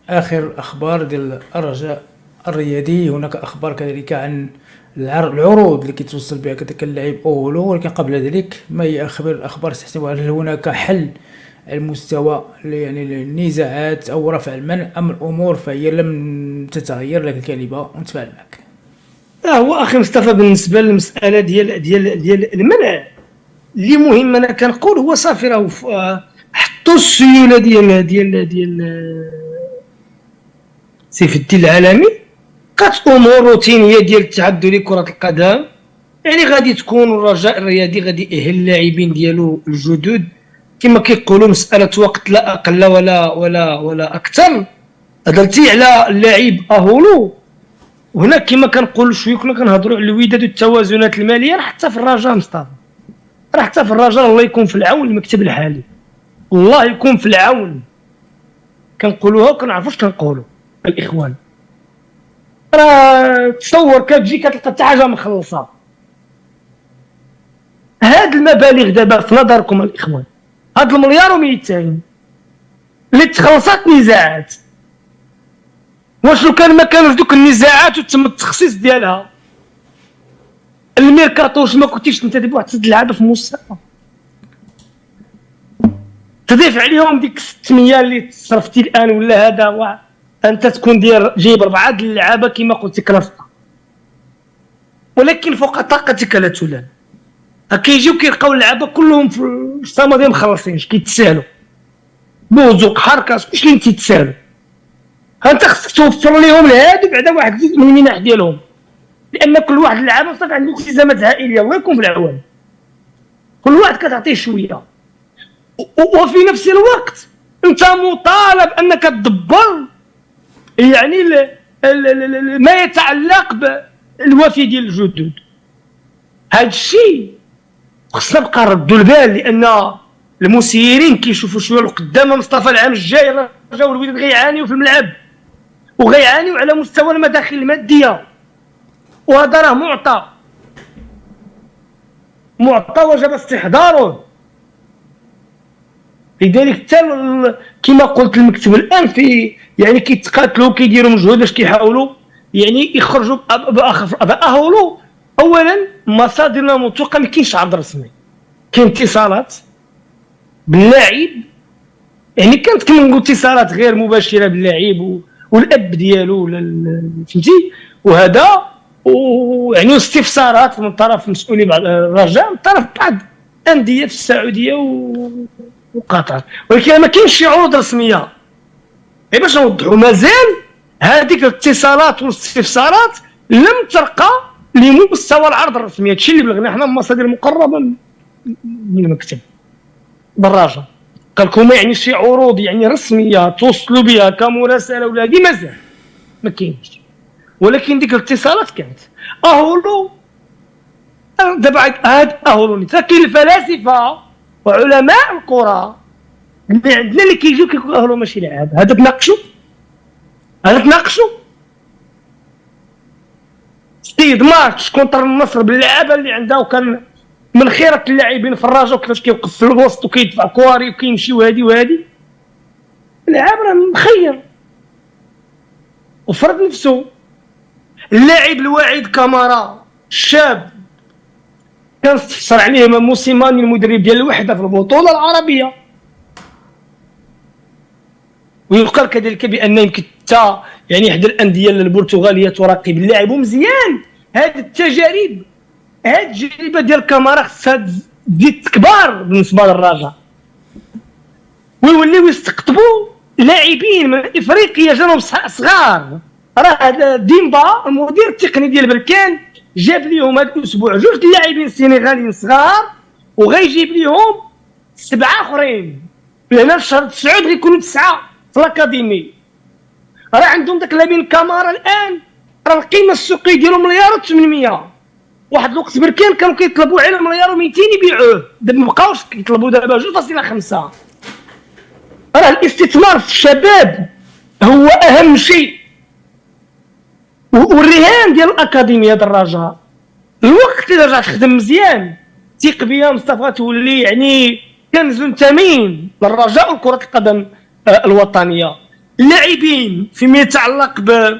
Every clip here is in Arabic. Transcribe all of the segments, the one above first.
آخر أخبار ديال الرجاء الرياضي. هناك أخبار كذلك عن العروض اللي كيتوصل بها كذاك اللاعب أولو، ولكن قبل ذلك ما هي آخر الأخبار تحسب؟ هل هناك حل المستوى يعني النزاعات أو رفع المنع، أم الأمور فهي لم تتغير؟ لك الكلمة ونتفاعل معك. هو اخي مصطفى، بالنسبه للمساله ديال المنع، اللي مهم انا كنقول هو صافي راه حطوا السيوله ديال سيف الدين العالمي، بقات امور روتينيه ديال الاتحاد الدولي لكره القدم. يعني غادي تكون الرجاء الرياضي غادي يأهل اللاعبين ديالو الجدد كما كيقولوا، مساله وقت لا اقل ولا اكثر. هضرتي على اللاعب اهولو، وهنا كما كنقولوا شويه كنا كنهضروا على الوداد والتوازنات الماليه، راه حتى في الرجاء مصطفى، راه حتى في الرجاء الله يكون في العون المكتب الحالي، الله يكون في العون. كنقولوها وكنعرفوش كنقولوا الاخوان. راه تصور كتجي كتلقى حتى حاجه مخلصه. هاد المبالغ دابا في نظركم الاخوان، هاد المليار و200 اللي تخلصات نزاعات، واش لو كان ما كانوش دوك النزاعات وتم التخصيص ديالها الميركاتو، واش ما كنتيش انت دابا واحد اللعابه في مستوى تضيف عليهم ديك 600 اللي صرفتي الان، ولا هذا انت تكون جايب 4 د اللعابه كما قلت لك رفقه، ولكن فوق طاقتك لا تلام. كيجيو كيلقاو اللعابه كلهم في السما ديال مخلصينش، كيتسالوا بوزوق حركه كلشي اللي تيتسالوا. انت خصك توفر لهم الهادي بعدا واحد جزء من المنح ديالهم، لان كل واحد اللعابه صافي عنده التزامات عائليه، الله يكون في العوان. كل واحد كتعطيه شويه، وفي نفس الوقت انت مطالب انك تدبر يعني ما يتعلق بالوافدين الجدد. هذا الشيء خصنا نبقى نردوا البال، لان المسيرين كيشوفوا شويه لقدام. مصطفى العام الجاي الرجاء والوداد غيعانيوا في الملعب، وغيعانيوا على مستوى المداخل الماديه، وهذا راه معطى وجب استحضاره. لذلك حتى كما قلت المكتب الان في يعني كيتقاتلوا كيديروا مجهود باش كيحاولوا يعني يخرجوا باهولوا. اولا مصادرنا موثوقه، ما كاينش عرض رسمي، كاين اتصالات باللاعب، يعني كانت كما نقول اتصالات غير مباشره باللاعب والاب ديالو فهمتي، وهذا ويعني استفسارات من طرف مسؤولي الرجاء، من طرف بعض الانديه في السعوديه وقطر، ولكن ما كاينش شي عروض رسميه. باش نوضحوا، مازال هذيك الاتصالات والاستفسارات لم ترقى لمستوى العرض الرسمي. هادشي اللي بلغنا حنا من مصادر مقربه من المكتب بالرجاء. قال لكم يعني شي عروض يعني رسميه توصلوا بها كمراسله ولا هذه مازال ما كاينش، ولكن ديك الاتصالات كانت. اهولو دابا هاد اهولو كاين الفلاسفه وعلماء الكره اللي عندنا اللي كيجيو كيقولوا اهولو ماشي لعاب. هذا تناقشوا سيد ماتش كونتر النصر باللعابه اللي عندها، وكان من خيره اللاعبين في الرجاء وكيفاش كيوقف في الوسط وكيدفع كواري وكيمشي وهادي اللاعب راه مخير وفرض نفسه. اللاعب الواعد كامارا الشاب كان استفسر عليه موسيماني المدرب ديال الوحده في البطوله العربيه، ويقال كذلك بان يمكن حتى يعني احدى الانديه البرتغاليه تراقب اللاعب. ومزيان هذه التجارب، هذه التجربه ديال كامارا خصها تزيد كبار بالنسبه للرجاء، ويوليو يستقطبوا لاعبين من افريقيا جانهم صغار. راه ديمبا المدير التقني ديال بركان جاب ليهم هذا الاسبوع 2 لاعبين سنغاليين صغار، وغيجيب ليهم 7 اخرين لهنا في شهر 9 غيكونوا 9 في الاكاديمي. راه عندهم داك لامين كامارا الان راه القيمه السوقيه ديالو 1.8 مليار. واحد الوقت بركان كانوا كيطلبوا على 1.2 يبيعوه، دابا مابقاوش كيطلبوا دابا 2.5. راه الاستثمار في الشباب هو اهم شيء، والرهان ديال الاكاديميه ديال الرجاء الوقت اللي رجعت تخدم مزيان ثق بيا مصطفى تولي يعني كنز ثمين للرجاء وكره القدم الوطنيه. اللاعبين فيما يتعلق ب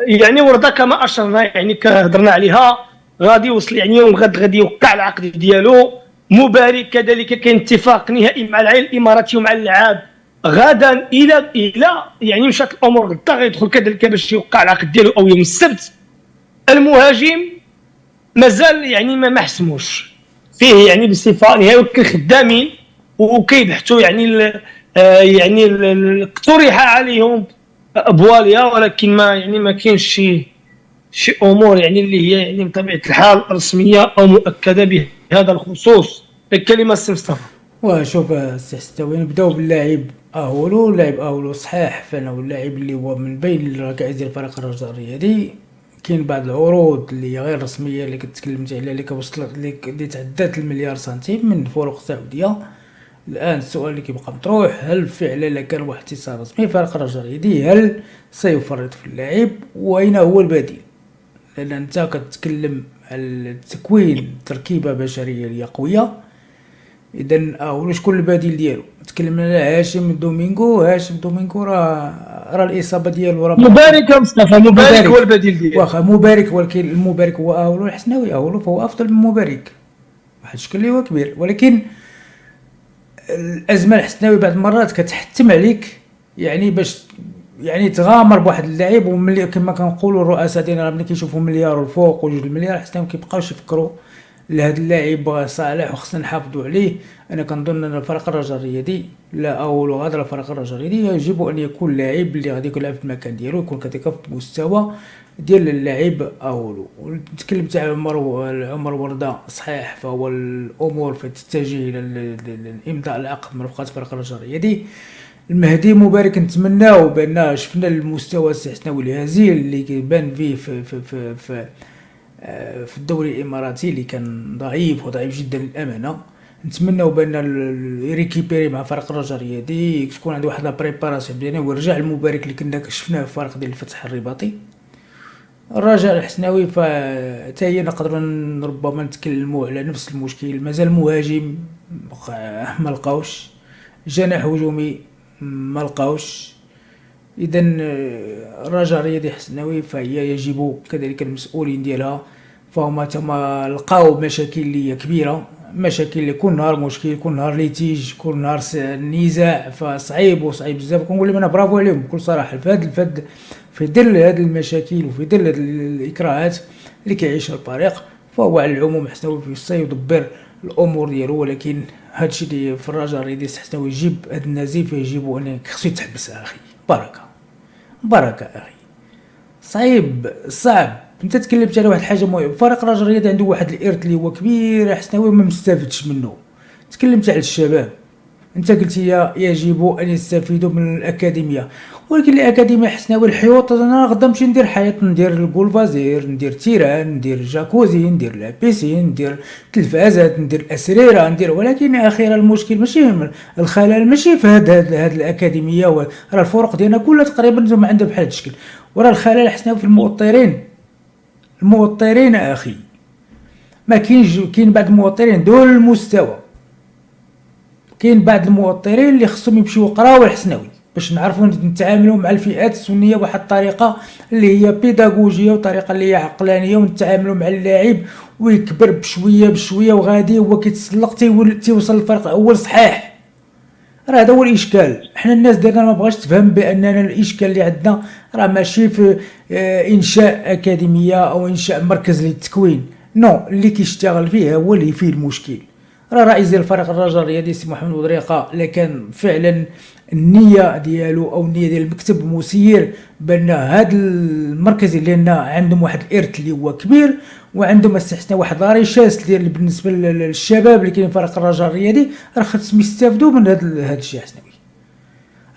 يعني ورده كما اشرنا، يعني كهضرنا عليها، غادي يوصل يعني يوم غد غادي يوقع العقد ديالو. مبارك كذلك كاين اتفاق نهائي مع العين الاماراتي ومع اللعاب غدا الى يعني مشات الامور غدا غيدخل كذلك باش يوقع العقد ديالو او يوم السبت. المهاجم مازال يعني ما حسموش فيه يعني بصفه نهائيه، وكاين خدامين وكيبحثوا يعني يعني اقترح عليهم بواليا، ولكن ما كاينش شي امور يعني اللي هي يعني بطبيعه الحال رسميه او مؤكده بهذا الخصوص. الكلمه السي مصطفى. وشوف السي حستوي، نبداو باللاعب اهولو. اللاعب اهولو صحيح فانه اللاعب اللي هو من بين الركائز ديال فريق الرجاء الرياضي. كاين بعض العروض اللي هي غير رسميه اللي كتكلمت عليها اللي كوصلت اللي تعدات المليار سنتيم من فروق سعوديه. الان السؤال اللي كيبقى مطروح، هل فعلا كان واحد اتصال رسمي فريق الرجاء الرياضي هل سيفرط في اللاعب واين هو البديل؟ لان انت كتكلم على تكوين تركيبه بشريه اللي قويه. اذا ولا شكون البديل ديالو؟ تكلمنا على هاشم دومينغو راه الاصابه ديالو راه مبارك يا مصطفى، مبارك هو البديل ديالو. واخا مبارك، ولكن المبارك هو اهولو الحسناوي، اهولو فهو افضل من مبارك واحد الشكل اللي هو كبير. ولكن الازمه الحسناوي بعض المرات كتحتم عليك يعني باش يعني تغامر بواحد اللاعب، وملي كما كنقولوا الرؤساء ديالنا ملي كيشوفوا مليار والفوق وجوج المليار حسناوي كيبقاوش يفكروا لهذا اللاعب صالح وخصنا نحافظوا عليه. انا كنظن ان فريق الرجاء الرياضي لا اولو غادر فريق الرجاء الرياضي يجب ان يكون لاعب اللي غادي يلعب في المكان ديالو، يكون كذلك في المستوى ديال اللاعب اولو. تكلمت على عمر ورده صحيح، فهو الامور فتتجه الى الامضاء العقد مرافقه فريق الرجاء الرياضي. المهدي مبارك نتمناو بان شفنا المستوى الحسناوي الهزيل اللي كيبان فيه في الدوري الاماراتي اللي كان ضعيف وضعيف جدا للامانه. نتمناو بان يريكيبيري مع فريق الرجاء الرياضي، تكون عنده واحد لا بريباراسيون مزيانه، ويرجع المبارك اللي كنا شفناه في الفريق ديال الفتح الرباطي. الرجاء الحسناوي فتا هي نقدروا ربما نتكلموا على نفس المشكل، مازال مهاجم ما لقاوش، جناح هجومي ما لقاوش. اذا الرجاء الرياضي الحسناوي فهي يجب كذلك المسؤولين ديالها فهما تما لقاو مشاكل اللي هي كبيره، مشاكل اللي كل نهار مشكل، كل نهار ليتيج، كل نهار نزاع، فصعيب وصعيب بزاف. كنقول لهم انا برافو عليهم بكل صراحه في ظل هذه المشاكل وفي ظل الاكراهات اللي كيعيشها الفريق، فهو على العموم حسناوي يدبر الامور ديالو. ولكن هادشي اللي في الرجاء الرياضي حسناوي يجيب هاد النزيف، يجب ان خصو يتحبس اخي. بركه اخي، صعب. انت تكلمت على واحد الحاجه مهمه، فريق الرجاء الرياضي عنده واحد الارث اللي هو كبير حسناوي ما مستفدش منه. تكلمت على الشباب، انت قلت يجب ان يستفيدوا من الاكاديميه، ولكن الاكاديميه حسناوي الحيوط انا غدا نمشي ندير حيط، ندير الكولفازير، ندير تيران، ندير جاكوزي، ندير لابيسين، ندير تلفازات، ندير اسريره، ولكن اخيرا المشكل ماشي الخلل ماشي في هاد الاكاديميه، راه الفرق ديالنا كلها تقريبا نتوما عندها بحال الشكل، وراه الخلل حسناوي في الموطرين اخي. ما كاين بعض الموطرين دول المستوى، كاين بعض الموطرين اللي خصهم يمشيو يقراو الحسناوي باش نعرفوا نتعاملوا مع الفئات السنيه بواحد الطريقه اللي هي بيداغوجيه وطريقه اللي هي عقلانيه، ونتعاملوا مع اللاعب ويكبر بشويه وغادي هو كيتسلق تيوصل للفريق الاول. صحيح راه هذا هو الاشكال. حنا الناس ديالنا ما بغاش تفهم باننا الاشكال اللي عندنا راه ماشي في انشاء اكاديميه او انشاء مركز للتكوين، اللي كيشتغل فيه هو اللي فيه المشكل. راه رئيس ديال الفريق الرجاء الرياضي سي محمد بودريقه لا كان فعلا النيه ديالو او النيه ديال المكتب مسير بان هذا المركز اللي لنا عندهم واحد الارث اللي هو كبير، وعندهم استحسنا واحد لاريشاس ديال بالنسبه للشباب اللي كاين في فريق الرجاء الرياضي، راه خصهم يستافدوا من هذا الشيء حسناوي.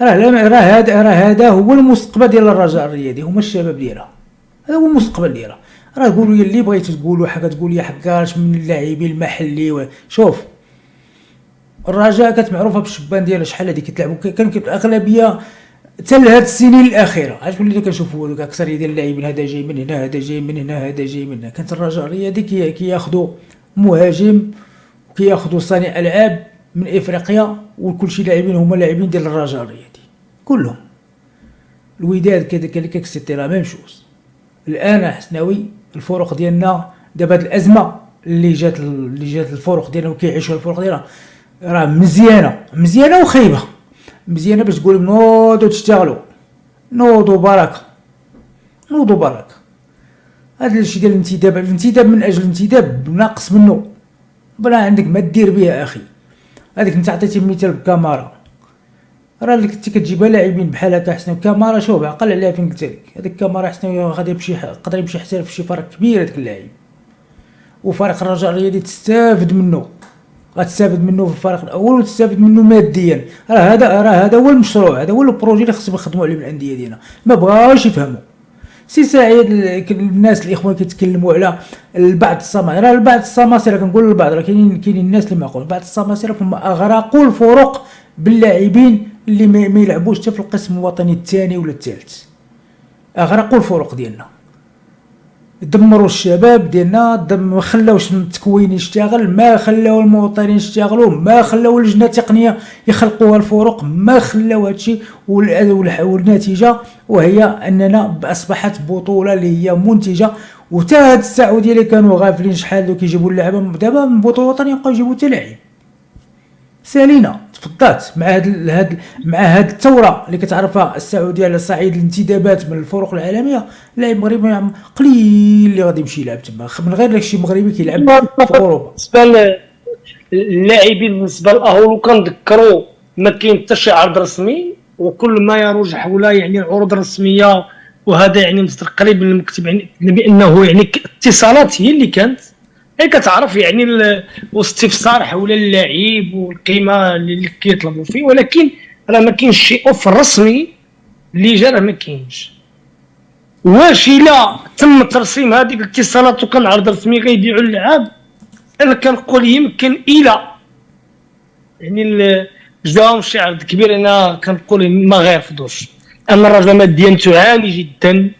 راه هذا هو المستقبل ديال الرجاء الرياضي، هما الشباب ديالها، هذا هو المستقبل ديالها. راه قولوا لي اللي بغيتو تقولوا حاجه، تقول لي حكاش من اللاعبين المحلي. شوف الرجاء كانت معروفه بالشبان ديالها شحال هذه كتلعبوا، كان الاغلبيه حتى لهاد السنين الاخيره عرفتوا اللي كنشوفوا اكثريه ديال اللاعبين هذا جاي من هنا، هذا جاي من هنا، هذا جاي من هنا. كانت الرجاء الرياضي كياخذوا مهاجم وكياخذوا صانع العاب من افريقيا، وكل شي لاعبين هما لاعبين ديال الرجاء الرياضي كلهم. الوداد كذلك اكسيتيرا ميم شوز. الان حسناوي الفرق ديالنا دابا هاد الازمه اللي جات الفرق ديالنا وكيعيشوا الفرق ديالنا راه مزيانه وخايبه. مزيانه باش تقول نوضوا تشتغلوا، نوضوا بركه. هذا الشيء ديال الانتداب من اجل الانتداب ناقص منه، بلا عندك ما دير بها اخي. هذيك انت عطيتي مثال بالكاميرا، راه اللي كنتي كتجيبها لاعبين بحال هكا حسن الكاميرا، شوف عقل عليها فين قلت لك. هذيك الكاميرا حسن غادي يقدر يمشي حتى في شي فرق كبير هذاك اللاعب، وفريق الرجاء الرياضي تستافد منه، غتستافد منه في الفريق الاول وتستافد منه ماديا. راه هذا هو المشروع، هذا هو البروجي اللي خصهم يخدموا عليه من الانديه ديالنا. ما بغاوش يفهموا. سي سعيد الناس الاخوان كيتكلموا على بعض السماسرة، راه بعض السماسرة كنقول البعض، راه كاينين الناس اللي معقول، بعض السماسرة هما اغرقوا الفرق باللاعبين اللي ما يلعبوش حتى في القسم الوطني الثاني ولا الثالث. اغرقوا الفرق ديالنا، دمروا الشباب ديالنا، ما خلاوش التكوين يشتغل، ما خلاو المواطنين يشتغلوا، ما خلاو اللجنه التقنيه يخلقوها الفرق، ما خلاو هادشي. والنتيجه وهي اننا اصبحت بطوله اللي هي منتجه. وتا هاد السعوديه اللي كانوا غافلين شحال دوك كيجيبوا اللعبه، دابا من بطوله وطنيه يبقاو يجيبوا حتى لاعب. سالينا تفضلت مع هاد الثوره اللي كتعرفها السعوديه على صعيد الانتدابات من الفرق العالميه. لاعب مغربي قليل اللي غادي يمشي يلعب تما، من غير داكشي مغربي كيلعب في اوروبا. بالنسبه للاعبين بالنسبه لاهولو كنذكروا ما كاين حتى شي عرض رسمي، وكل ما يروج حول يعني العروض الرسميه، وهذا يعني مصدر قريب من المكتب، يعني بانه يعني اتصالات هي اللي كانت كتعرف يعني واستفسار حول اللاعب والقيمه اللي كيطلبوا فيه، ولكن راه ما كاينش شي اوفر رسمي اللي جا، راه ما كاينش. واش الا تم ترسيم هذيك الاتصالات وكان عرض رسمي غيبيعوا اللعاب، انا كنقول يمكن الى يعني جاهم شي عرض كبير، انا كنقول ما غيرفضوش. اما الرجل ماديا تعاني جدا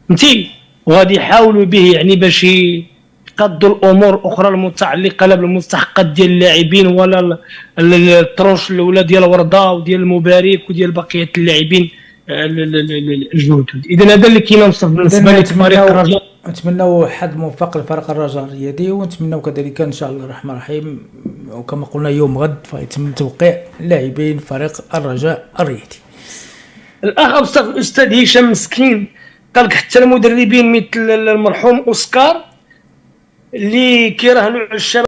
فهمتي، وغادي يحاولوا به يعني باش يقضوا الامور الاخرى المتعلقه لا بالمستحقات ديال اللاعبين ولا الترونش الاولى ديال ورده وديال المبارك وديال بقيه اللاعبين الجهود. اذا هذا اللي كاين بالنسبه لفريق الرجاء. نتمنوا حظ موفق لفريق الرجاء الرياضي، ونتمنوا كذلك ان شاء الله الرحمن الرحيم، وكما قلنا يوم غد فيتم توقيع لاعبين فريق الرجاء الرياضي. الاخ الاستاذ هشام مسكين قال لك حتى المدربين مثل المرحوم اوسكار اللي كيراهنوا على الشباب